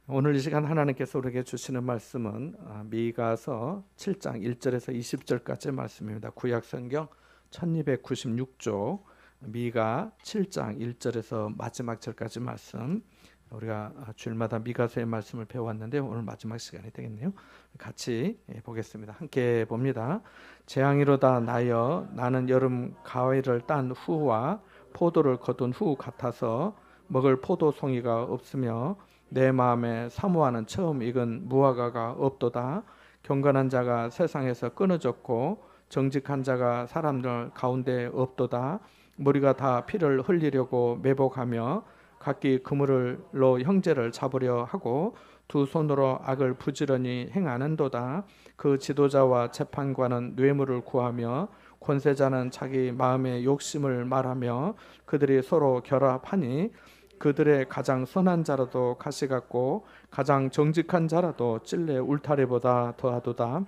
오늘 이 시간 하나님께서 우리에게 주시는 말씀은 미가서 7장 1절에서 20절까지 말씀입니다. 구약성경 1296쪽 미가 7장 1절에서 마지막 절까지 말씀. 우리가 주일마다 미가서의 말씀을 배워왔는데 오늘 마지막 시간이 되겠네요. 같이 보겠습니다. 함께 봅니다. 재앙이로다 나여 나는 여름 가위를 딴 후와 포도를 거둔 후 같아서 먹을 포도송이가 없으며 내 마음에 사모하는 처음 익은 무화과가 없도다. 경건한 자가 세상에서 끊어졌고 정직한 자가 사람들 가운데 없도다. 무리가 다 피를 흘리려고 매복하며 각기 그물로 형제를 잡으려 하고 두 손으로 악을 부지런히 행하는도다. 그 지도자와 재판관은 뇌물을 구하며 권세자는 자기 마음의 욕심을 말하며 그들이 서로 결합하니 그들의 가장 선한 자라도 가시 같고 가장 정직한 자라도 찔레 울타리보다 더하도다.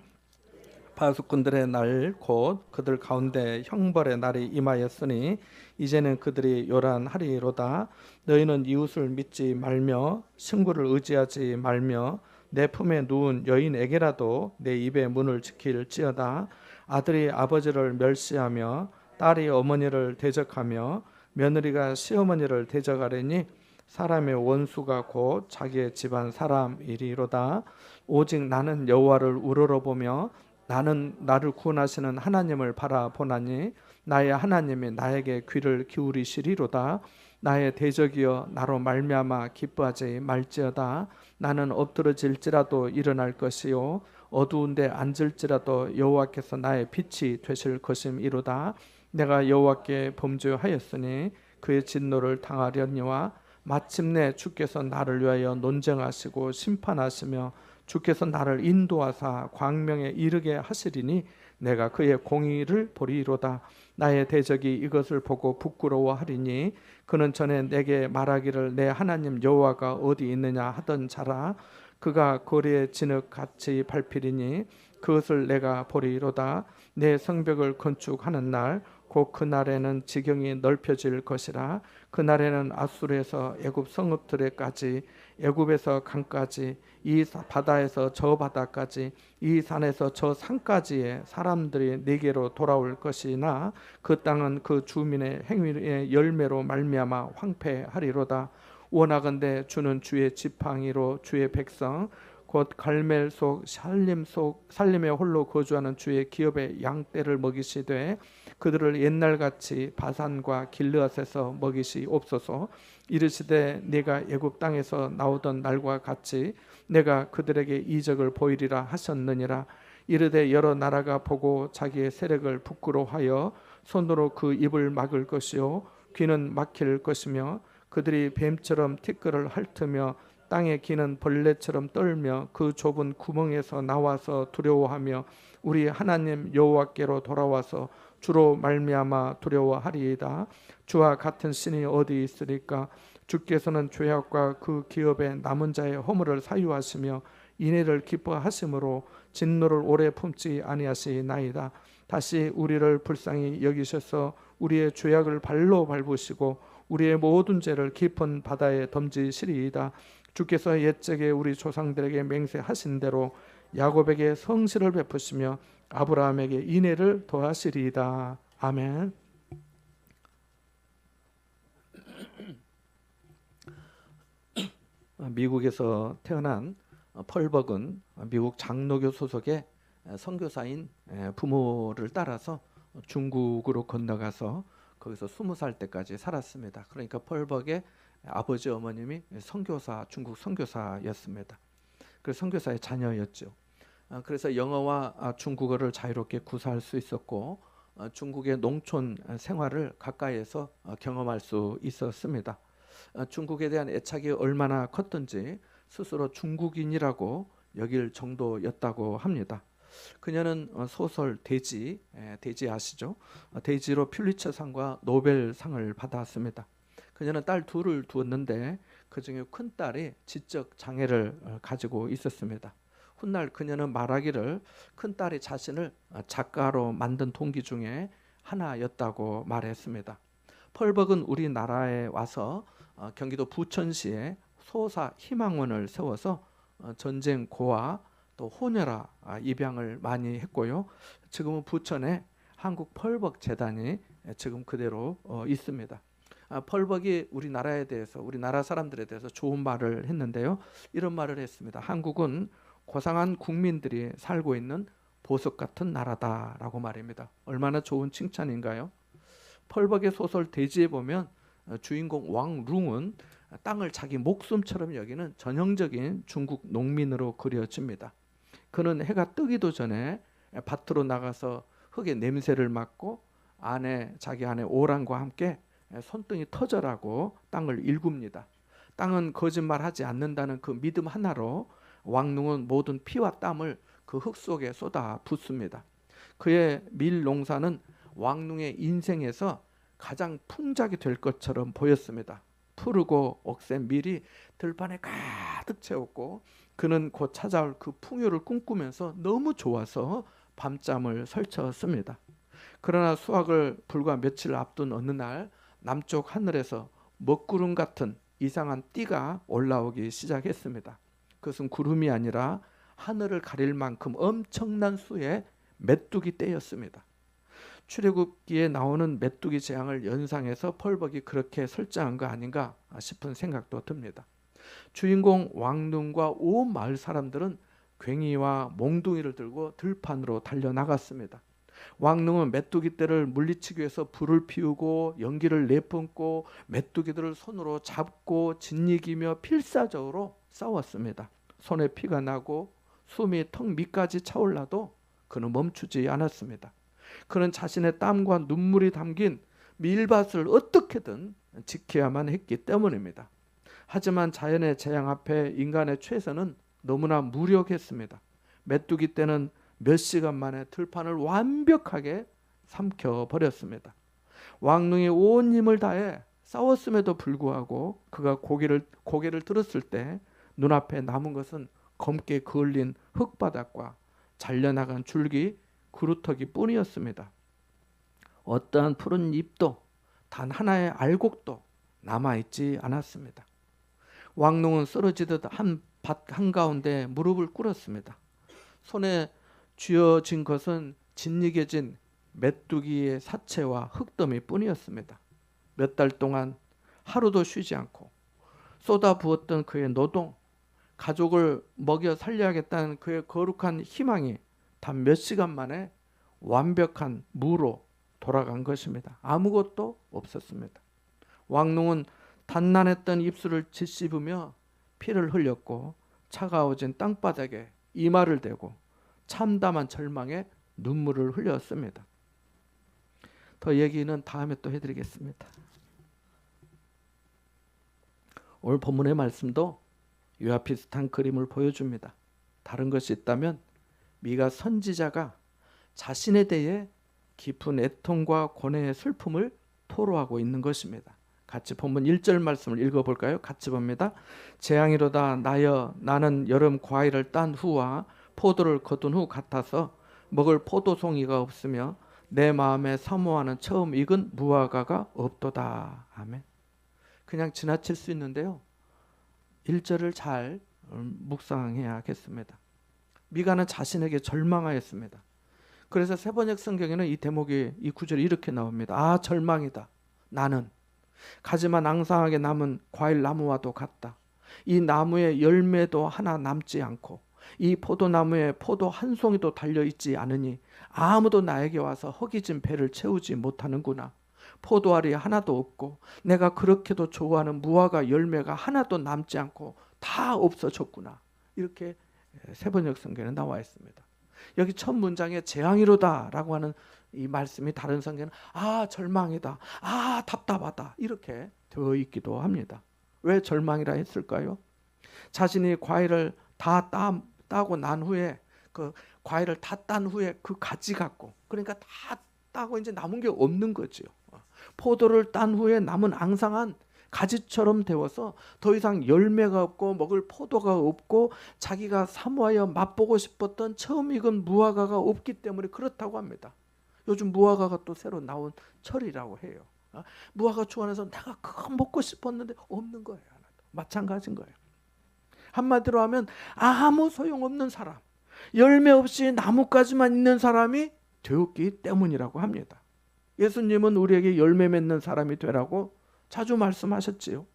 파수꾼들의 날 곧 그들 가운데 형벌의 날이 임하였으니 이제는 그들이 요란하리로다. 너희는 이웃을 믿지 말며 친구를 의지하지 말며 내 품에 누운 여인에게라도 내 입의 문을 지킬지어다. 아들이 아버지를 멸시하며 딸이 어머니를 대적하며 며느리가 시어머니를 대적하려니 사람의 원수가 곧 자기의 집안 사람이리로다. 오직 나는 여호와를 우러러보며 나는 나를 구원하시는 하나님을 바라보나니 나의 하나님이 나에게 귀를 기울이시리로다. 나의 대적이여 나로 말미암아 기뻐하지 말지어다. 나는 엎드러질지라도 일어날 것이요 어두운데 앉을지라도 여호와께서 나의 빛이 되실 것임이로다. 내가 여호와께 범죄하였으니 그의 진노를 당하려니와 마침내 주께서 나를 위하여 논쟁하시고 심판하시며 주께서 나를 인도하사 광명에 이르게 하시리니 내가 그의 공의를 보리로다. 나의 대적이 이것을 보고 부끄러워하리니 그는 전에 내게 말하기를 내 하나님 여호와가 어디 있느냐 하던 자라. 그가 거리에 진흙같이 밟히리니 그것을 내가 보리로다. 내 성벽을 건축하는 날 곧 그날에는 지경이 넓혀질 것이라. 그날에는 아수르에서 애굽 성읍들에까지 애굽에서 강까지 이 바다에서 저 바다까지 이 산에서 저 산까지의 사람들이 내게로 돌아올 것이나 그 땅은 그 주민의 행위의 열매로 말미암아 황폐하리로다. 원하건대 주는 주의 지팡이로 주의 백성 곧 갈멜 속 살림에 홀로 거주하는 주의 기업의 양떼를 먹이시되 그들을 옛날같이 바산과 길르앗에서 먹이시옵소서. 이르시되 네가 애굽 땅에서 나오던 날과 같이 내가 그들에게 이적을 보이리라 하셨느니라. 이르되 여러 나라가 보고 자기의 세력을 부끄러워하여 손으로 그 입을 막을 것이요 귀는 막힐 것이며 그들이 뱀처럼 티끌을 핥으며 땅에 기는 벌레처럼 떨며 그 좁은 구멍에서 나와서 두려워하며 우리 하나님 여호와께로 돌아와서 주로 말미암아 두려워하리이다. 주와 같은 신이 어디 있으리까? 주께서는 죄악과 그 기업의 남은 자의 허물을 사유하시며 인애를 기뻐하심으로 진노를 오래 품지 아니하시나이다. 다시 우리를 불쌍히 여기셔서 우리의 죄악을 발로 밟으시고 우리의 모든 죄를 깊은 바다에 던지시리이다. 주께서 옛적에 우리 조상들에게 맹세하신 대로 야곱에게 성실을 베푸시며 아브라함에게 인애를 더하시리이다. 아멘. 미국에서 태어난 펄벅은 미국 장로교 소속의 선교사인 부모를 따라서 중국으로 건너가서 거기서 20살 때까지 살았습니다. 그러니까 펄벅의 아버지 어머님이 중국 선교사였습니다. 그래서 선교사의 자녀였죠. 그래서 영어와 중국어를 자유롭게 구사할 수 있었고 중국의 농촌 생활을 가까이에서 경험할 수 있었습니다. 중국에 대한 애착이 얼마나 컸던지 스스로 중국인이라고 여길 정도였다고 합니다. 그녀는 소설 돼지 아시죠? 돼지로 퓰리처상과 노벨상을 받았습니다. 그녀는 딸 둘을 두었는데 그중에 큰 딸이 지적 장애를 가지고 있었습니다. 훗날 그녀는 말하기를 큰 딸이 자신을 작가로 만든 동기 중에 하나였다고 말했습니다. 펄벅은 우리나라에 와서 경기도 부천시에 소사 희망원을 세워서 전쟁 고아 또 혼혈아 입양을 많이 했고요. 지금은 부천에 한국 펄벅 재단이 지금 그대로 있습니다. 펄벅이 우리나라에 대해서, 우리나라 사람들에 대해서 좋은 말을 했는데요. 이런 말을 했습니다. 한국은 고상한 국민들이 살고 있는 보석 같은 나라다라고 말입니다. 얼마나 좋은 칭찬인가요? 펄벅의 소설 대지에 보면 주인공 왕룽은 땅을 자기 목숨처럼 여기는 전형적인 중국 농민으로 그려집니다. 그는 해가 뜨기도 전에 밭으로 나가서 흙의 냄새를 맡고 자기 아내 오란과 함께 손등이 터져라고 땅을 일굽니다. 땅은 거짓말하지 않는다는 그 믿음 하나로 왕룽은 모든 피와 땀을 그 흙 속에 쏟아 붓습니다. 그의 밀 농사는 왕룽의 인생에서 가장 풍작이 될 것처럼 보였습니다. 푸르고 억센 밀이 들판에 가득 채웠고 그는 곧 찾아올 그 풍요를 꿈꾸면서 너무 좋아서 밤잠을 설쳤습니다. 그러나 수확을 불과 며칠 앞둔 어느 날 남쪽 하늘에서 먹구름 같은 이상한 띠가 올라오기 시작했습니다. 그것은 구름이 아니라 하늘을 가릴 만큼 엄청난 수의 메뚜기 떼였습니다. 출애굽기에 나오는 메뚜기 재앙을 연상해서 펄벅이 그렇게 설정한 거 아닌가 싶은 생각도 듭니다. 주인공 왕눈과 온 마을 사람들은 괭이와 몽둥이를 들고 들판으로 달려나갔습니다. 왕눈은 메뚜기 떼를 물리치기 위해서 불을 피우고 연기를 내뿜고 메뚜기들을 손으로 잡고 짓이기며 필사적으로 싸웠습니다. 손에 피가 나고 숨이 턱 밑까지 차올라도 그는 멈추지 않았습니다. 그는 자신의 땀과 눈물이 담긴 밀밭을 어떻게든 지켜야만 했기 때문입니다. 하지만 자연의 재앙 앞에 인간의 최선은 너무나 무력했습니다. 메뚜기 떼는 몇 시간 만에 들판을 완벽하게 삼켜버렸습니다. 왕눈이 온 힘을 다해 싸웠음에도 불구하고 그가 고개를 들었을 때 눈앞에 남은 것은 검게 그을린 흙바닥과 잘려나간 줄기 그루터기 뿐이었습니다. 어떠한 푸른 잎도 단 하나의 알곡도 남아있지 않았습니다. 왕눈은 쓰러지듯 한 밭 한가운데 무릎을 꿇었습니다. 손에 쥐어진 것은 짓이겨진 메뚜기의 사체와 흙더미 뿐이었습니다. 몇 달 동안 하루도 쉬지 않고 쏟아부었던 그의 노동, 가족을 먹여 살려야겠다는 그의 거룩한 희망이 단 몇 시간 만에 완벽한 무로 돌아간 것입니다. 아무것도 없었습니다. 왕눈은 단난했던 입술을 짓씹으며 피를 흘렸고 차가워진 땅바닥에 이마를 대고 참담한 절망에 눈물을 흘렸습니다. 더 얘기는 다음에 또 해드리겠습니다. 오늘 본문의 말씀도 이와 비슷한 그림을 보여줍니다. 다른 것이 있다면 미가 선지자가 자신에 대해 깊은 애통과 고뇌의 슬픔을 토로하고 있는 것입니다. 같이 본문 1절 말씀을 읽어볼까요? 같이 봅니다. 재앙이로다 나여 나는 여름 과일을 딴 후와 포도를 거둔 후 같아서 먹을 포도송이가 없으며 내 마음에 사모하는 처음 익은 무화과가 없도다. 아멘. 그냥 지나칠 수 있는데요. 1절을 잘 묵상해야겠습니다. 미가는 자신에게 절망하였습니다. 그래서 세번역 성경에는 이 대목이 이 구절이 이렇게 나옵니다. 아 절망이다. 나는 가지만 앙상하게 남은 과일 나무와도 같다. 이 나무에 열매도 하나 남지 않고 이 포도나무에 포도 한 송이도 달려있지 않으니 아무도 나에게 와서 허기진 배를 채우지 못하는구나. 포도알이 하나도 없고 내가 그렇게도 좋아하는 무화과 열매가 하나도 남지 않고 다 없어졌구나. 이렇게 세번역 성경에 나와 있습니다. 여기 첫 문장에 재앙이로다 라고 하는 이 말씀이 다른 성경은 아 절망이다, 아 답답하다 이렇게 되어 있기도 합니다. 왜 절망이라 했을까요? 자신이 과일을 다 따고 난 후에 그 과일을 다 딴 후에 그 가지 갖고 그러니까 다 따고 이제 남은 게 없는 거죠. 포도를 딴 후에 남은 앙상한 가지처럼 되어서 더 이상 열매가 없고 먹을 포도가 없고 자기가 사모하여 맛보고 싶었던 처음 익은 무화과가 없기 때문에 그렇다고 합니다. 요즘 무화과가 또 새로 나온 철이라고 해요. 무화과 좋아해서 내가 그거 먹고 싶었는데 없는 거예요. 하나도. 마찬가지인 거예요. 한마디로 하면 아무 소용없는 사람, 열매 없이 나뭇가지만 있는 사람이 되었기 때문이라고 합니다. 예수님은 우리에게 열매 맺는 사람이 되라고 자주 말씀하셨지요.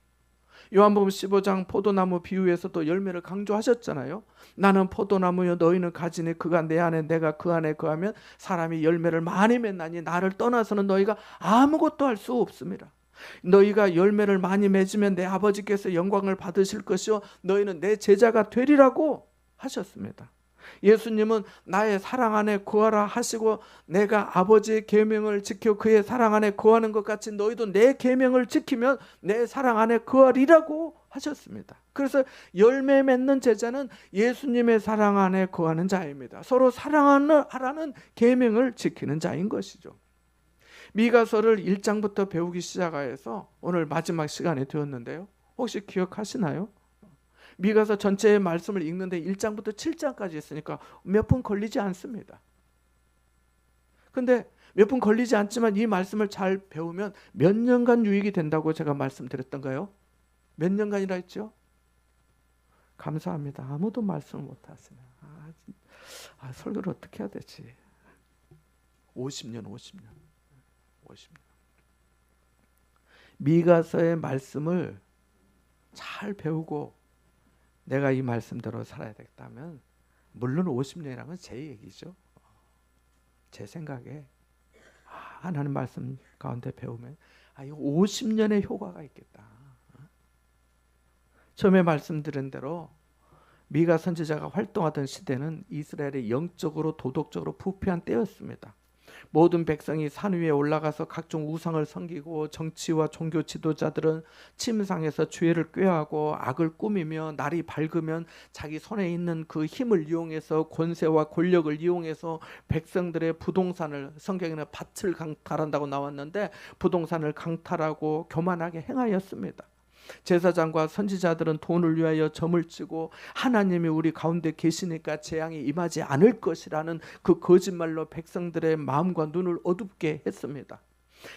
요한복음 15장 포도나무 비유에서도 열매를 강조하셨잖아요. 나는 포도나무여 너희는 가지니 그가 내 안에 내가 그 안에 거하면 사람이 열매를 많이 맺나니 나를 떠나서는 너희가 아무것도 할 수 없습니다. 너희가 열매를 많이 맺으면 내 아버지께서 영광을 받으실 것이요 너희는 내 제자가 되리라고 하셨습니다. 예수님은 나의 사랑 안에 거하라 하시고 내가 아버지의 계명을 지켜 그의 사랑 안에 거하는 것 같이 너희도 내 계명을 지키면 내 사랑 안에 거하리라고 하셨습니다. 그래서 열매 맺는 제자는 예수님의 사랑 안에 거하는 자입니다. 서로 사랑하라는 계명을 지키는 자인 것이죠. 미가서를 1장부터 배우기 시작해서 오늘 마지막 시간이 되었는데요. 혹시 기억하시나요? 미가서 전체의 말씀을 읽는데 1장부터 7장까지 있으니까 몇 분 걸리지 않습니다. 근데 몇 분 걸리지 않지만 이 말씀을 잘 배우면 몇 년간 유익이 된다고 제가 말씀드렸던가요? 몇 년간이라 했죠? 감사합니다. 아무도 말씀을 못 하시네. 설교를 어떻게 해야 되지? 50년. 미가서의 말씀을 잘 배우고 내가 이 말씀대로 살아야 되겠다면 물론 50년이라는 건 제 얘기죠. 제 생각에 하나님 말씀 가운데 배우면 이거 50년의 효과가 있겠다. 처음에 말씀드린 대로 미가 선지자가 활동하던 시대는 이스라엘이 영적으로 도덕적으로 부패한 때였습니다. 모든 백성이 산 위에 올라가서 각종 우상을 섬기고 정치와 종교 지도자들은 침상에서 죄를 꾀하고 악을 꾸미며 날이 밝으면 자기 손에 있는 그 힘을 이용해서 권세와 권력을 이용해서 백성들의 부동산을 성경에는 밭을 강탈한다고 나왔는데 부동산을 강탈하고 교만하게 행하였습니다. 제사장과 선지자들은 돈을 위하여 점을 치고 하나님이 우리 가운데 계시니까 재앙이 임하지 않을 것이라는 그 거짓말로 백성들의 마음과 눈을 어둡게 했습니다.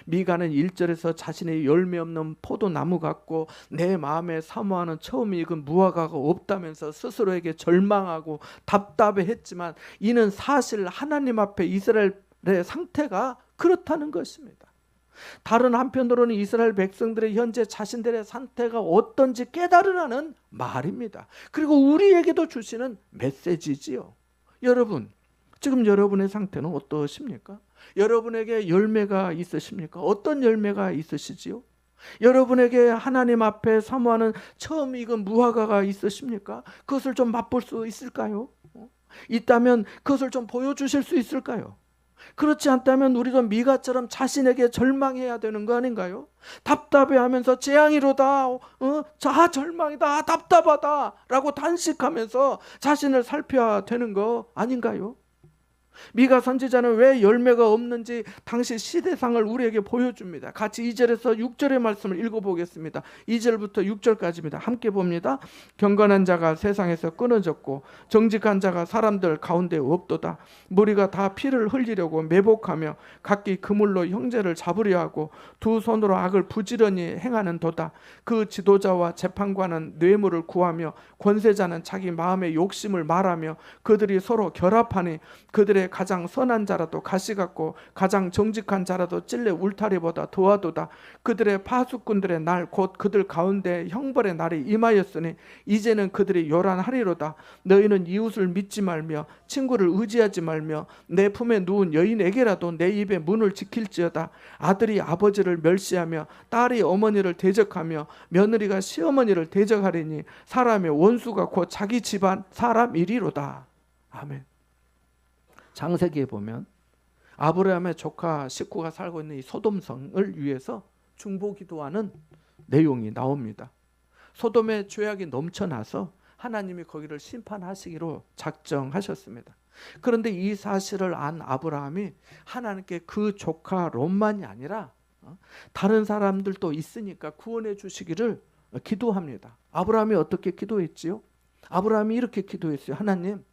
미가는 1절에서 자신의 열매 없는 포도나무 같고 내 마음에 사모하는 처음 익은 무화과가 없다면서 스스로에게 절망하고 답답해했지만 이는 사실 하나님 앞에 이스라엘의 상태가 그렇다는 것입니다. 다른 한편으로는 이스라엘 백성들의 현재 자신들의 상태가 어떤지 깨달으라는 말입니다. 그리고 우리에게도 주시는 메시지지요. 여러분, 지금 여러분의 상태는 어떠십니까? 여러분에게 열매가 있으십니까? 어떤 열매가 있으시지요? 여러분에게 하나님 앞에 사모하는 처음 익은 무화과가 있으십니까? 그것을 좀 맛볼 수 있을까요? 있다면 그것을 좀 보여주실 수 있을까요? 그렇지 않다면 우리도 미가처럼 자신에게 절망해야 되는 거 아닌가요? 답답해하면서 재앙이로다, 절망이다, 답답하다 라고 단식하면서 자신을 살펴야 되는 거 아닌가요? 미가 선지자는 왜 열매가 없는지 당시 시대상을 우리에게 보여줍니다. 같이 2절에서 6절의 말씀을 읽어보겠습니다. 2절부터 6절까지입니다. 함께 봅니다. 경건한 자가 세상에서 끊어졌고 정직한 자가 사람들 가운데 없도다. 무리가 다 피를 흘리려고 매복하며 각기 그물로 형제를 잡으려 하고 두 손으로 악을 부지런히 행하는 도다. 그 지도자와 재판관은 뇌물을 구하며 권세자는 자기 마음의 욕심을 말하며 그들이 서로 결합하니 그들의 가장 선한 자라도 가시 같고 가장 정직한 자라도 찔레 울타리보다 더하도다. 그들의 파수꾼들의 날 곧 그들 가운데 형벌의 날이 임하였으니 이제는 그들이 요란하리로다. 너희는 이웃을 믿지 말며 친구를 의지하지 말며 내 품에 누운 여인에게라도 내 입의 문을 지킬지어다. 아들이 아버지를 멸시하며 딸이 어머니를 대적하며 며느리가 시어머니를 대적하리니 사람의 원수가 곧 자기 집안 사람이리로다. 아멘. 창세기에 보면 아브라함의 조카 식구가 살고 있는 이 소돔성을 위해서 중보기도하는 내용이 나옵니다. 소돔의 죄악이 넘쳐나서 하나님이 거기를 심판하시기로 작정하셨습니다. 그런데 이 사실을 안 아브라함이 하나님께 그 조카 롯만이 아니라 다른 사람들도 있으니까 구원해 주시기를 기도합니다. 아브라함이 어떻게 기도했지요? 아브라함이 이렇게 기도했어요. 하나님,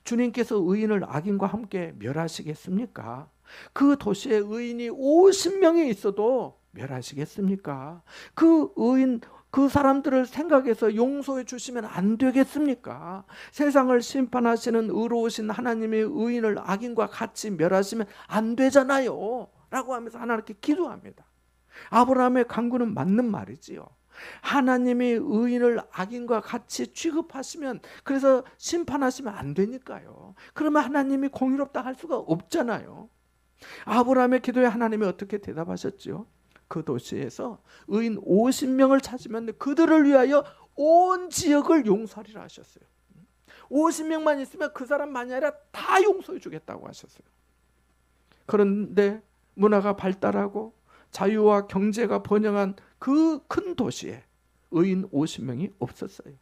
주님께서 의인을 악인과 함께 멸하시겠습니까? 그 도시에 의인이 50명이 있어도 멸하시겠습니까? 그 의인, 그 사람들을 생각해서 용서해 주시면 안 되겠습니까? 세상을 심판하시는 의로우신 하나님의 의인을 악인과 같이 멸하시면 안 되잖아요 라고 하면서 하나님께 기도합니다. 아브라함의 간구는 맞는 말이지요. 하나님이 의인을 악인과 같이 취급하시면, 그래서 심판하시면 안 되니까요. 그러면 하나님이 공의롭다 할 수가 없잖아요. 아브라함의 기도에 하나님이 어떻게 대답하셨죠? 그 도시에서 의인 50명을 찾으면 그들을 위하여 온 지역을 용서하리라 하셨어요. 50명만 있으면 그 사람만이 아니라 다 용서해 주겠다고 하셨어요. 그런데 문화가 발달하고 자유와 경제가 번영한 그 큰 도시에 의인 50명이 없었어요.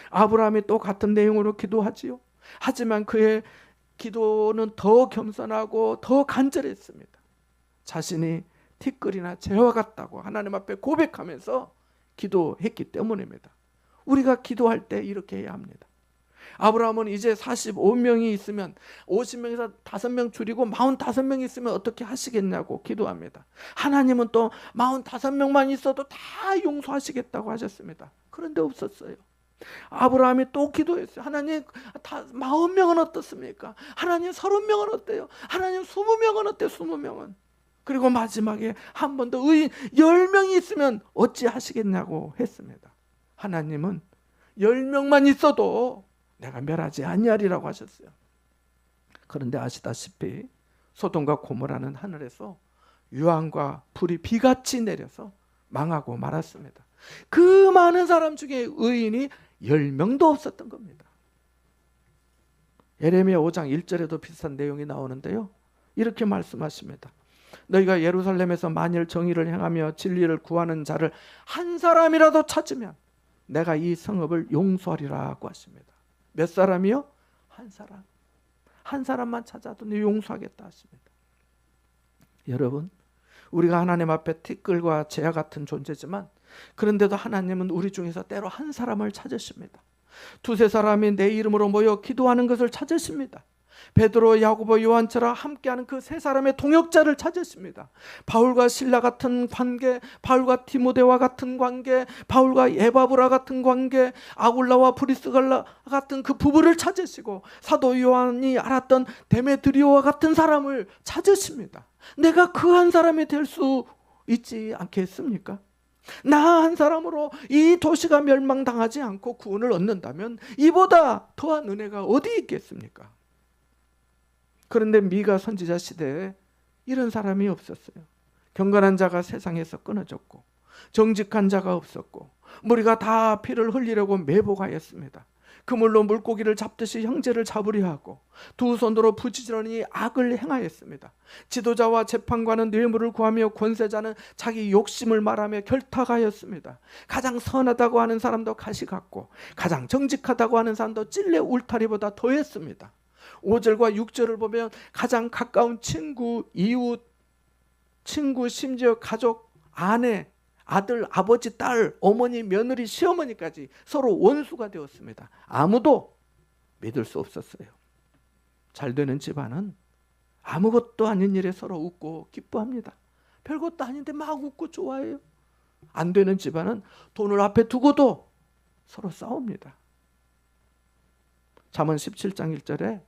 아브라함이 또 같은 내용으로 기도하지요. 하지만 그의 기도는 더 겸손하고 더 간절했습니다. 자신이 티끌이나 재와 같다고 하나님 앞에 고백하면서 기도했기 때문입니다. 우리가 기도할 때 이렇게 해야 합니다. 아브라함은 이제 45명이 있으면 50명에서 5명 줄이고 45명이 있으면 어떻게 하시겠냐고 기도합니다. 하나님은 또 45명만 있어도 다 용서하시겠다고 하셨습니다. 그런데 없었어요. 아브라함이 또 기도했어요. 하나님, 40명은 어떻습니까? 하나님, 30명은 어때요? 하나님, 20명은 어때요? 20명은. 그리고 마지막에 한 번 더 의인 10명이 있으면 어찌 하시겠냐고 했습니다. 하나님은 10명만 있어도 내가 멸하지 아니하리라고 하셨어요. 그런데 아시다시피 소돔과 고모라는 하늘에서 유황과 불이 비같이 내려서 망하고 말았습니다. 그 많은 사람 중에 의인이 10명도 없었던 겁니다. 예레미야 5장 1절에도 비슷한 내용이 나오는데요. 이렇게 말씀하십니다. 너희가 예루살렘에서 만일 정의를 행하며 진리를 구하는 자를 한 사람이라도 찾으면 내가 이 성읍을 용서하리라고 하십니다. 몇 사람이요? 한 사람. 한 사람만 찾아도 용서하겠다 하십니다. 여러분, 우리가 하나님 앞에 티끌과 재와 같은 존재지만 그런데도 하나님은 우리 중에서 때로 한 사람을 찾으십니다. 두세 사람이 내 이름으로 모여 기도하는 것을 찾으십니다. 베드로, 야고보, 요한처럼 함께하는 그 세 사람의 동역자를 찾으십니다. 바울과 실라 같은 관계, 바울과 디모데와 같은 관계, 바울과 에바브라 같은 관계, 아굴라와 브리스갈라 같은 그 부부를 찾으시고 사도 요한이 알았던 데메드리오와 같은 사람을 찾으십니다. 내가 그 한 사람이 될 수 있지 않겠습니까? 나 한 사람으로 이 도시가 멸망당하지 않고 구원을 얻는다면 이보다 더한 은혜가 어디 있겠습니까? 그런데 미가 선지자 시대에 이런 사람이 없었어요. 경건한 자가 세상에서 끊어졌고 정직한 자가 없었고 무리가 다 피를 흘리려고 매복하였습니다. 그물로 물고기를 잡듯이 형제를 잡으려 하고 두 손으로 부지런히 악을 행하였습니다. 지도자와 재판관은 뇌물을 구하며 권세자는 자기 욕심을 말하며 결탁하였습니다. 가장 선하다고 하는 사람도 가시 같고 가장 정직하다고 하는 사람도 찔레 울타리보다 더했습니다. 5절과 6절을 보면 가장 가까운 친구, 이웃, 친구, 심지어 가족, 아내, 아들, 아버지, 딸, 어머니, 며느리, 시어머니까지 서로 원수가 되었습니다. 아무도 믿을 수 없었어요. 잘 되는 집안은 아무것도 아닌 일에 서로 웃고 기뻐합니다. 별것도 아닌데 막 웃고 좋아해요. 안 되는 집안은 돈을 앞에 두고도 서로 싸웁니다. 잠언 17장 1절에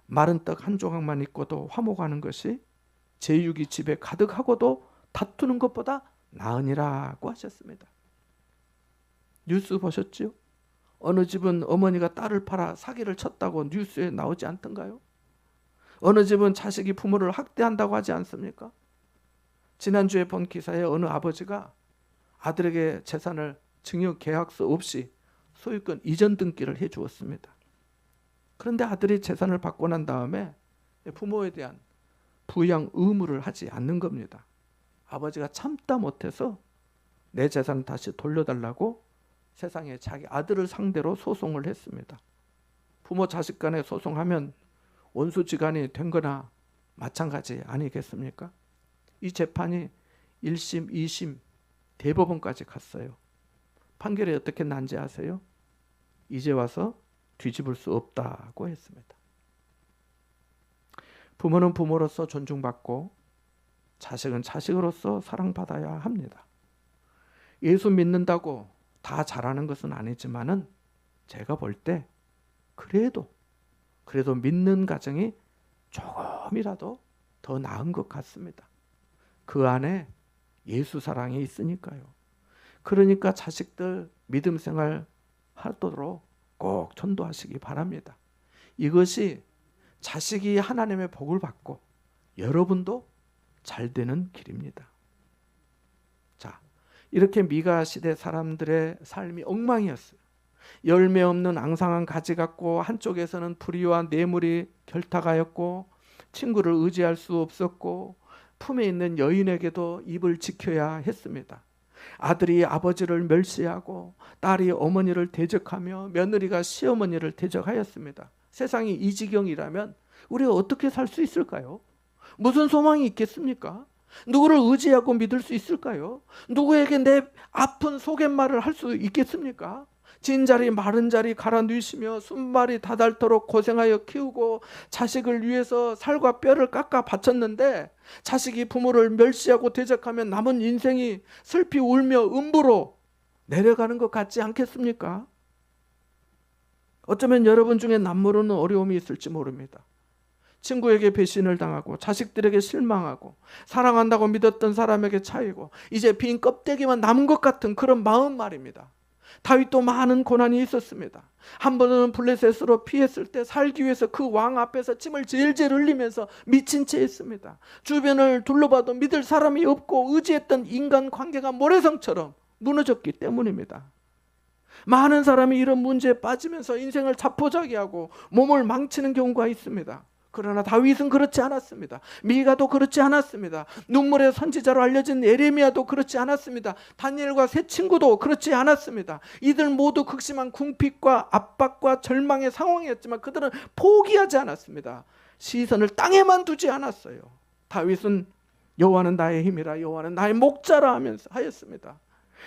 마른 떡 한 조각만 있고도 화목하는 것이 제육이 집에 가득하고도 다투는 것보다 나으니라고 하셨습니다. 뉴스 보셨죠? 어느 집은 어머니가 딸을 팔아 사기를 쳤다고 뉴스에 나오지 않던가요? 어느 집은 자식이 부모를 학대한다고 하지 않습니까? 지난주에 본 기사에 어느 아버지가 아들에게 재산을 증여 계약서 없이 소유권 이전 등기를 해주었습니다. 그런데 아들이 재산을 받고 난 다음에 부모에 대한 부양 의무를 하지 않는 겁니다. 아버지가 참다 못해서 내 재산을 다시 돌려달라고 세상에 자기 아들을 상대로 소송을 했습니다. 부모 자식 간에 소송하면 원수지간이 된 거나 마찬가지 아니겠습니까? 이 재판이 1심, 2심, 대법원까지 갔어요. 판결이 어떻게 난지 아세요? 이제 와서 뒤집을 수 없다고 했습니다. 부모는 부모로서 존중받고 자식은 자식으로서 사랑받아야 합니다. 예수 믿는다고 다 잘하는 것은 아니지만은 제가 볼 때 그래도 믿는 가정이 조금이라도 더 나은 것 같습니다. 그 안에 예수 사랑이 있으니까요. 그러니까 자식들 믿음 생활 하도록 꼭 전도하시기 바랍니다. 이것이 자식이 하나님의 복을 받고 여러분도 잘 되는 길입니다. 자, 이렇게 미가 시대 사람들의 삶이 엉망이었어요. 열매 없는 앙상한 가지 같고 한쪽에서는 불의와 뇌물이 결탁하였고 친구를 의지할 수 없었고 품에 있는 여인에게도 입을 지켜야 했습니다. 아들이 아버지를 멸시하고 딸이 어머니를 대적하며 며느리가 시어머니를 대적하였습니다. 세상이 이 지경이라면 우리가 어떻게 살 수 있을까요? 무슨 소망이 있겠습니까? 누구를 의지하고 믿을 수 있을까요? 누구에게 내 아픈 소갯말을 할 수 있겠습니까? 진자리 마른 자리 갈아 누이시며 순발이 다닳도록 고생하여 키우고 자식을 위해서 살과 뼈를 깎아 바쳤는데 자식이 부모를 멸시하고 대적하면 남은 인생이 슬피 울며 음부로 내려가는 것 같지 않겠습니까? 어쩌면 여러분 중에 남모르는 어려움이 있을지 모릅니다. 친구에게 배신을 당하고 자식들에게 실망하고 사랑한다고 믿었던 사람에게 차이고 이제 빈 껍데기만 남은 것 같은 그런 마음 말입니다. 다윗도 많은 고난이 있었습니다. 한 번은 블레셋으로 피했을 때 살기 위해서 그 왕 앞에서 침을 질질 흘리면서 미친 채 했습니다. 주변을 둘러봐도 믿을 사람이 없고 의지했던 인간 관계가 모래성처럼 무너졌기 때문입니다. 많은 사람이 이런 문제에 빠지면서 인생을 자포자기하고 몸을 망치는 경우가 있습니다. 그러나 다윗은 그렇지 않았습니다. 미가도 그렇지 않았습니다. 눈물의 선지자로 알려진 예레미야도 그렇지 않았습니다. 다니엘과 세 친구도 그렇지 않았습니다. 이들 모두 극심한 궁핍과 압박과 절망의 상황이었지만 그들은 포기하지 않았습니다. 시선을 땅에만 두지 않았어요. 다윗은 여호와는 나의 힘이라 여호와는 나의 목자라 하면서 하였습니다.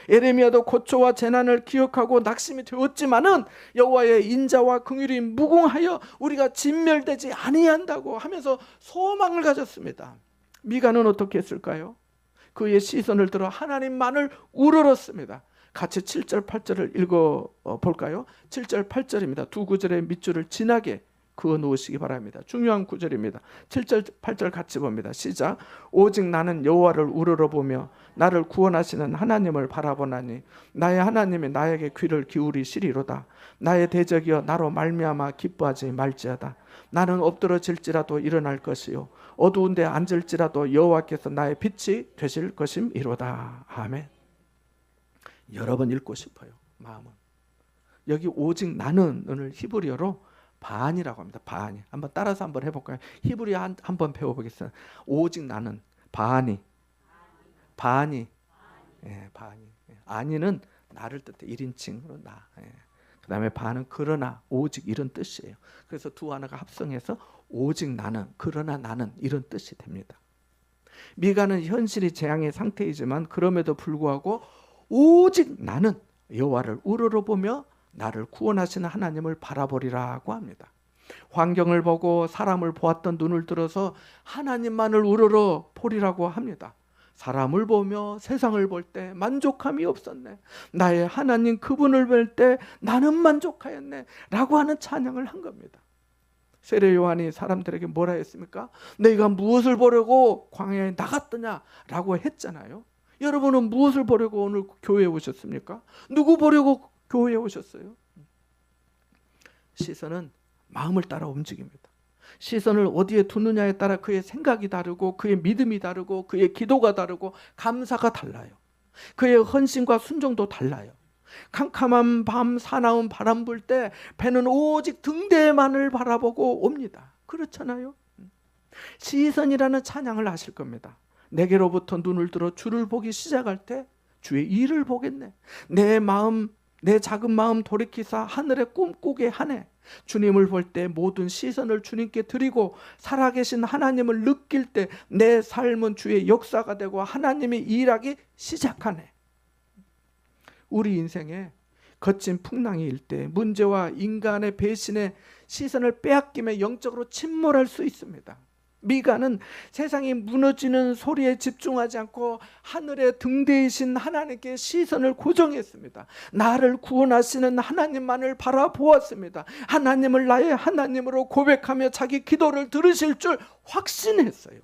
예레미야도 고초와 재난을 기억하고 낙심이 되었지만은 여호와의 인자와 긍휼이 무궁하여 우리가 진멸되지 아니한다고 하면서 소망을 가졌습니다. 미가는 어떻게 했을까요? 그의 시선을 들어 하나님만을 우러렀습니다. 같이 7절 8절을 읽어볼까요? 7절 8절입니다. 두 구절의 밑줄을 진하게 그어 놓으시기 바랍니다. 중요한 구절입니다. 7절 8절 같이 봅니다. 시작. 오직 나는 여호와를 우러러보며 나를 구원하시는 하나님을 바라보나니 나의 하나님이 나에게 귀를 기울이시리로다. 나의 대적이여 나로 말미암아 기뻐하지 말지어다. 나는 엎드러질지라도 일어날 것이요 어두운 데 앉을지라도 여호와께서 나의 빛이 되실 것임이로다. 아멘. 여러 번 읽고 싶어요. 마음은. 여기 오직 나는을 히브리어로 바안이라고 합니다. 바안이. 한번 따라서 한번 해볼까요? 히브리어 한번 배워보겠습니다. 오직 나는 바안이. 예, 바안이. 아니는 나를 뜻해. 1인칭으로 나. 예. 그 다음에 바안은 그러나 오직 이런 뜻이에요. 그래서 두 하나가 합성해서 오직 나는 그러나 나는 이런 뜻이 됩니다. 미가는 현실이 재앙의 상태이지만 그럼에도 불구하고 오직 나는 여호와를 우러러보며 나를 구원하시는 하나님을 바라보리라고 합니다. 환경을 보고 사람을 보았던 눈을 들어서 하나님만을 우러러 보리라고 합니다. 사람을 보며 세상을 볼 때 만족함이 없었네. 나의 하나님 그분을 볼 때 나는 만족하였네. 라고 하는 찬양을 한 겁니다. 세례 요한이 사람들에게 뭐라 했습니까? 너희가 무엇을 보려고 광야에 나갔더냐? 라고 했잖아요. 여러분은 무엇을 보려고 오늘 교회에 오셨습니까? 누구 보려고 교회에 오셨어요? 시선은 마음을 따라 움직입니다. 시선을 어디에 두느냐에 따라 그의 생각이 다르고 그의 믿음이 다르고 그의 기도가 다르고 감사가 달라요. 그의 헌신과 순종도 달라요. 캄캄한 밤 사나운 바람 불 때 배는 오직 등대만을 바라보고 옵니다. 그렇잖아요. 시선이라는 찬양을 아실 겁니다. 내게로부터 눈을 들어 주를 보기 시작할 때 주의 일을 보겠네. 내 작은 마음 돌이키사 하늘에 꿈꾸게 하네. 주님을 볼 때 모든 시선을 주님께 드리고 살아계신 하나님을 느낄 때 내 삶은 주의 역사가 되고 하나님이 일하기 시작하네. 우리 인생에 거친 풍랑이 일 때 문제와 인간의 배신에 시선을 빼앗기며 영적으로 침몰할 수 있습니다. 미가는 세상이 무너지는 소리에 집중하지 않고 하늘의 등대이신 하나님께 시선을 고정했습니다. 나를 구원하시는 하나님만을 바라보았습니다. 하나님을 나의 하나님으로 고백하며 자기 기도를 들으실 줄 확신했어요.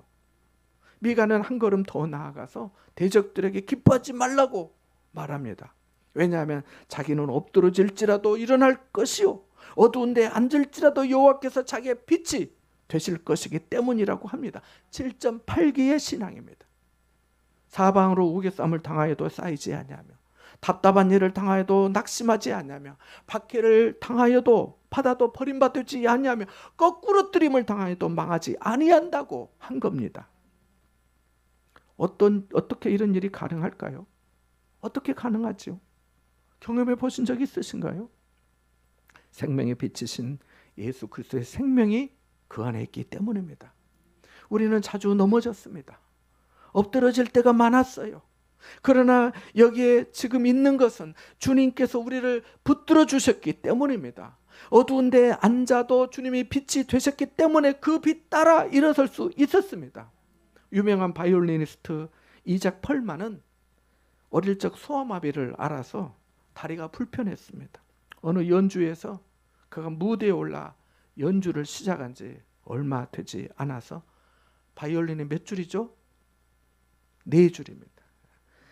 미가는 한 걸음 더 나아가서 대적들에게 기뻐하지 말라고 말합니다. 왜냐하면 자기는 엎드러질지라도 일어날 것이요 어두운 데 앉을지라도 여호와께서 자기의 빛이 되실 것이기 때문이라고 합니다. 7.8기의 신앙입니다. 사방으로 우겨쌈을 당하여도 쌓이지 아니하며 답답한 일을 당하여도 낙심하지 아니하며 박해를 당하여도 받아도 버림받지 아니하며 거꾸로뜨림을 당하여도 망하지 아니한다고 한 겁니다. 어떻게 이런 일이 가능할까요? 어떻게 가능하죠? 경험해 보신 적 있으신가요? 생명의 빛이신 예수 그리스도의 생명이 그 안에 있기 때문입니다. 우리는 자주 넘어졌습니다. 엎드러질 때가 많았어요. 그러나 여기에 지금 있는 것은 주님께서 우리를 붙들어 주셨기 때문입니다. 어두운 데 앉아도 주님이 빛이 되셨기 때문에 그 빛 따라 일어설 수 있었습니다. 유명한 바이올리니스트 이작 펄만은 어릴 적 소아마비를 앓아서 다리가 불편했습니다. 어느 연주에서 그가 무대에 올라 연주를 시작한 지 얼마 되지 않아서 바이올린이 몇 줄이죠? 4줄입니다.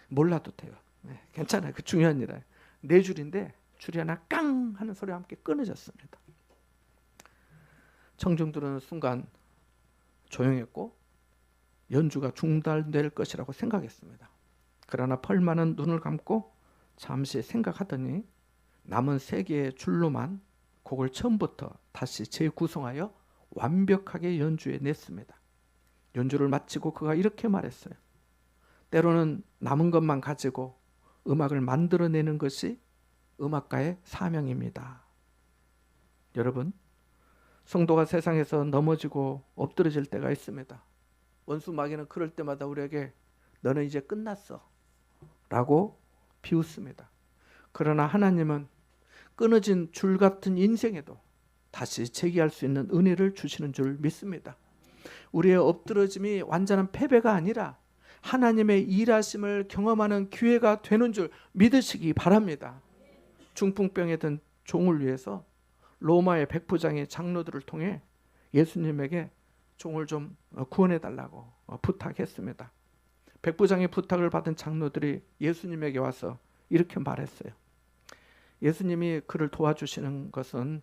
몰라도 돼요. 네, 괜찮아요. 그 중요한 일이에요. 4줄인데 줄이 하나 깡 하는 소리와 함께 끊어졌습니다. 청중들은 순간 조용했고 연주가 중단될 것이라고 생각했습니다. 그러나 펄만은 눈을 감고 잠시 생각하더니 남은 3개의 줄로만 곡을 처음부터 다시 재구성하여 완벽하게 연주해냈습니다. 연주를 마치고 그가 이렇게 말했어요. 때로는 남은 것만 가지고 음악을 만들어내는 것이 음악가의 사명입니다. 여러분, 성도가 세상에서 넘어지고 엎드러질 때가 있습니다. 원수 마귀는 그럴 때마다 우리에게 너는 이제 끝났어 라고 비웃습니다. 그러나 하나님은 끊어진 줄 같은 인생에도 다시 재기할 수 있는 은혜를 주시는 줄 믿습니다. 우리의 엎드러짐이 완전한 패배가 아니라 하나님의 일하심을 경험하는 기회가 되는 줄 믿으시기 바랍니다. 중풍병에 든 종을 위해서 로마의 백부장이 장로들을 통해 예수님에게 종을 좀 구원해 달라고 부탁했습니다. 백부장의 부탁을 받은 장로들이 예수님에게 와서 이렇게 말했어요. 예수님이 그를 도와주시는 것은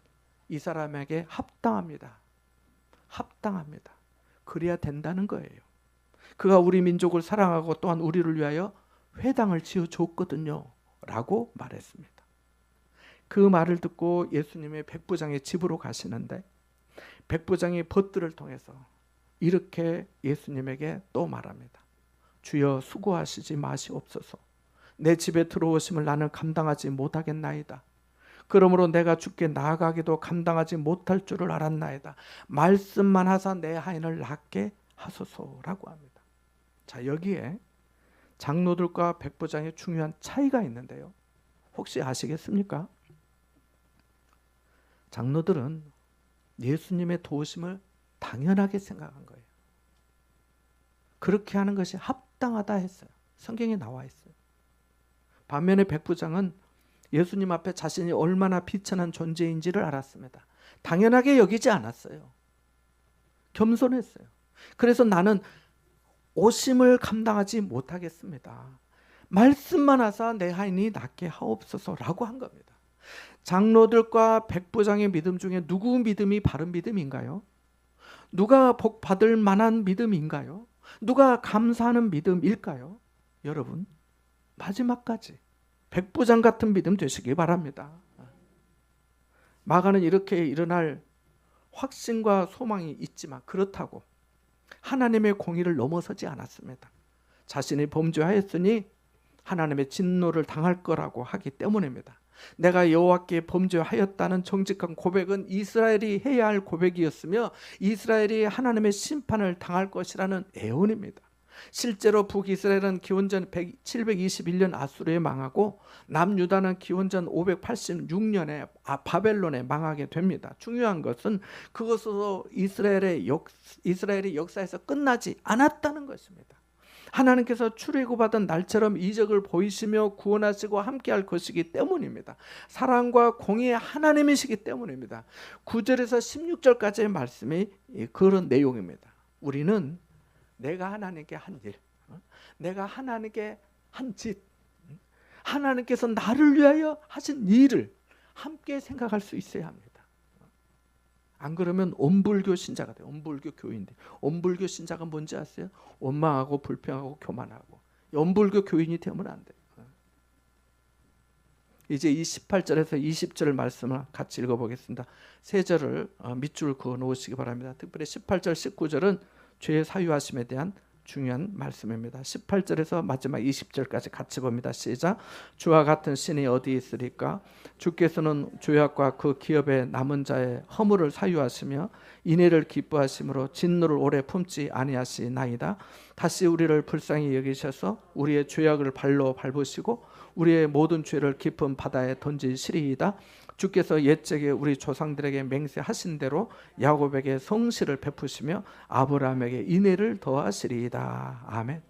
이 사람에게 합당합니다. 합당합니다. 그래야 된다는 거예요. 그가 우리 민족을 사랑하고 또한 우리를 위하여 회당을 지어줬거든요 라고 말했습니다. 그 말을 듣고 예수님의 백부장의 집으로 가시는데 백부장이 벗들을 통해서 이렇게 예수님에게 또 말합니다. 주여 수고하시지 마시옵소서. 내 집에 들어오심을 나는 감당하지 못하겠나이다. 그러므로 내가 주께 나아가기도 감당하지 못할 줄을 알았나이다. 말씀만 하사 내 하인을 낫게 하소서라고 합니다. 자, 여기에 장로들과 백부장의 중요한 차이가 있는데요. 혹시 아시겠습니까? 장로들은 예수님의 도우심을 당연하게 생각한 거예요. 그렇게 하는 것이 합당하다 했어요. 성경에 나와 있어요. 반면에 백부장은 예수님 앞에 자신이 얼마나 비천한 존재인지를 알았습니다. 당연하게 여기지 않았어요. 겸손했어요. 그래서 나는 오심을 감당하지 못하겠습니다. 말씀만 하사 내 하인이 낫게 하옵소서라고 한 겁니다. 장로들과 백부장의 믿음 중에 누구 믿음이 바른 믿음인가요? 누가 복 받을 만한 믿음인가요? 누가 감사하는 믿음일까요? 여러분, 마지막까지 백부장 같은 믿음 되시기 바랍니다. 마가는 이렇게 일어날 확신과 소망이 있지만 그렇다고 하나님의 공의를 넘어서지 않았습니다. 자신이 범죄하였으니 하나님의 진노를 당할 거라고 하기 때문입니다. 내가 여호와께 범죄하였다는 정직한 고백은 이스라엘이 해야 할 고백이었으며 이스라엘이 하나님의 심판을 당할 것이라는 애언입니다. 실제로 북이스라엘은 기원전 721년 아수르에 망하고 남유다는 기원전 586년에 바벨론에 망하게 됩니다. 중요한 것은 그것으로 이스라엘이 역사에서 끝나지 않았다는 것입니다. 하나님께서 출애굽하던 날처럼 이적을 보이시며 구원하시고 함께할 것이기 때문입니다. 사랑과 공의의 하나님이시기 때문입니다. 9절에서 16절까지의 말씀이 그런 내용입니다. 우리는 내가 하나님께 한 일, 내가 하나님께 한 짓, 하나님께서 나를 위하여 하신 일을 함께 생각할 수 있어야 합니다. 안 그러면 온불교 신자가 돼요. 온불교 교인들. 온불교 신자가 뭔지 아세요? 원망하고 불평하고 교만하고. 온불교 교인이 되면 안 돼요. 이제 이 18절에서 20절 말씀을 같이 읽어보겠습니다. 세 절을 밑줄 그어 놓으시기 바랍니다. 특별히 18절, 19절은 죄의 사유하심에 대한 중요한 말씀입니다. 18절에서 마지막 20절까지 같이 봅니다. 시작. 주와 같은 신이 어디 있으리까? 주께서는 죄악과 그 기업에 남은 자의 허물을 사유하시며 인애를 기뻐하심으로 진노를 오래 품지 아니하시나이다. 다시 우리를 불쌍히 여기셔서 우리의 죄악을 발로 밟으시고 우리의 모든 죄를 깊은 바다에 던지시리이다. 주께서 옛적에 우리 조상들에게 맹세하신 대로 야곱에게 성실을 베푸시며 아브라함에게 인애를 더하시리이다. 아멘.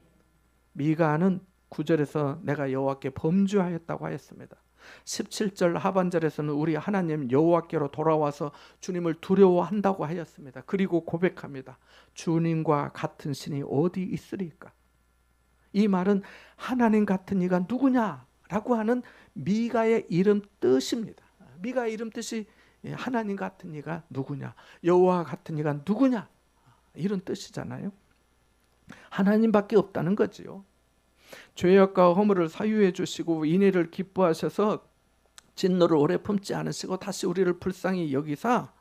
미가는 9절에서 내가 여호와께 범죄하였다고 하였습니다. 17절 하반절에서는 우리 하나님 여호와께로 돌아와서 주님을 두려워한다고 하였습니다. 그리고 고백합니다. 주님과 같은 신이 어디 있으리까? 이 말은 하나님 같은 이가 누구냐라고 하는 미가의 이름 뜻입니다. 미가의 이름 뜻이 하나님 같은 이가 누구냐, 여호와 같은 이가 누구냐, 이런 뜻이잖아요. 하나님밖에 없다는 거지요. 죄악과 허물을 사유해 주시고 인애를 기뻐하셔서 진노를 오래 품지 않으시고 다시 우리를 불쌍히 여기사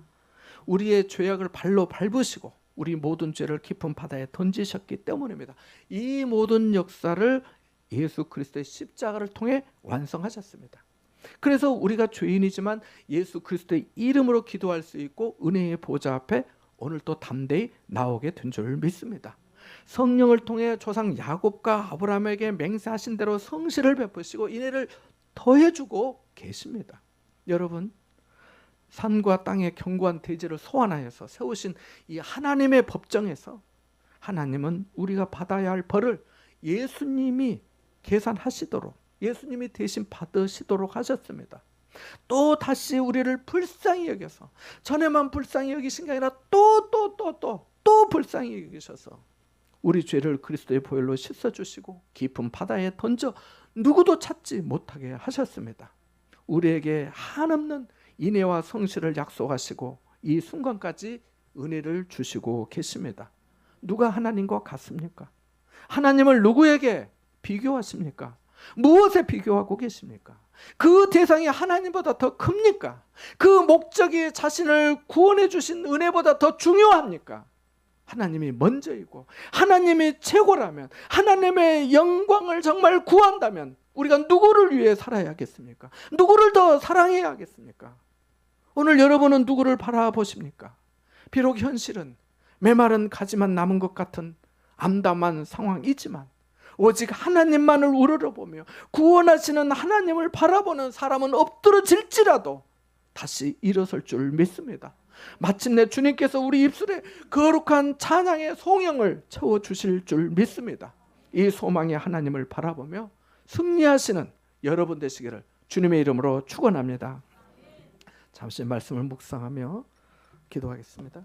우리의 죄악을 발로 밟으시고 우리 모든 죄를 깊은 바다에 던지셨기 때문입니다. 이 모든 역사를 예수 그리스도의 십자가를 통해 완성하셨습니다. 그래서 우리가 죄인이지만 예수 그리스도의 이름으로 기도할 수 있고 은혜의 보좌 앞에 오늘 또 담대히 나오게 된 줄 믿습니다. 성령을 통해 조상 야곱과 아브라함에게 맹세하신 대로 성실을 베푸시고 인애를 더해주고 계십니다. 여러분, 산과 땅의 견고한 대지를 소환하여서 세우신 이 하나님의 법정에서 하나님은 우리가 받아야 할 벌을 예수님이 계산하시도록, 예수님이 대신 받으시도록 하셨습니다. 또 다시 우리를 불쌍히 여겨서, 전에만 불쌍히 여기신 게 아니라 또 불쌍히 여기셔서 우리 죄를 그리스도의 보혈로 씻어주시고 깊은 바다에 던져 누구도 찾지 못하게 하셨습니다. 우리에게 한없는 인애와 성실을 약속하시고 이 순간까지 은혜를 주시고 계십니다. 누가 하나님과 같습니까? 하나님을 누구에게 비교하십니까? 무엇에 비교하고 계십니까? 그 대상이 하나님보다 더 큽니까? 그 목적이 자신을 구원해 주신 은혜보다 더 중요합니까? 하나님이 먼저이고 하나님이 최고라면, 하나님의 영광을 정말 구한다면 우리가 누구를 위해 살아야겠습니까? 누구를 더 사랑해야겠습니까? 오늘 여러분은 누구를 바라보십니까? 비록 현실은 메마른 가지만 남은 것 같은 암담한 상황이지만 오직 하나님만을 우러러보며 구원하시는 하나님을 바라보는 사람은 엎드러질지라도 다시 일어설 줄 믿습니다. 마침내 주님께서 우리 입술에 거룩한 찬양의 송영을 채워주실 줄 믿습니다. 이 소망의 하나님을 바라보며 승리하시는 여러분 되시기를 주님의 이름으로 축원합니다. 잠시 말씀을 묵상하며 기도하겠습니다.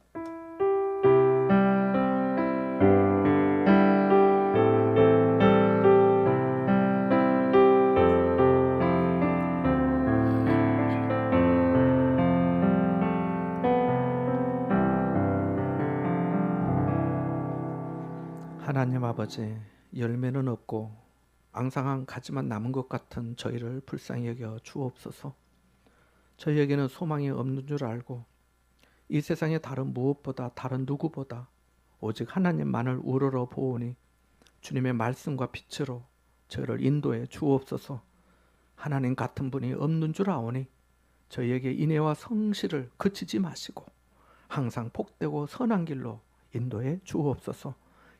하나님 아버지, 열매는 없고 앙상한 가지만 남은 것 같은 저희를 불쌍히 여겨 주옵소서. 저희에게는 소망이 없는 줄 알고 이 세상의 다른 무엇보다, 다른 누구보다 오직 하나님만을 우러러 보오니 주님의 말씀과 빛으로 저희를 인도해 주옵소서. 하나님 같은 분이 없는 줄 아오니 저희에게 인애와 성실을 그치지 마시고 항상 복되고 선한 길로 인도해 주옵소서.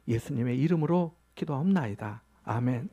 예수님의 이름으로 기도하옵나이다. 아멘.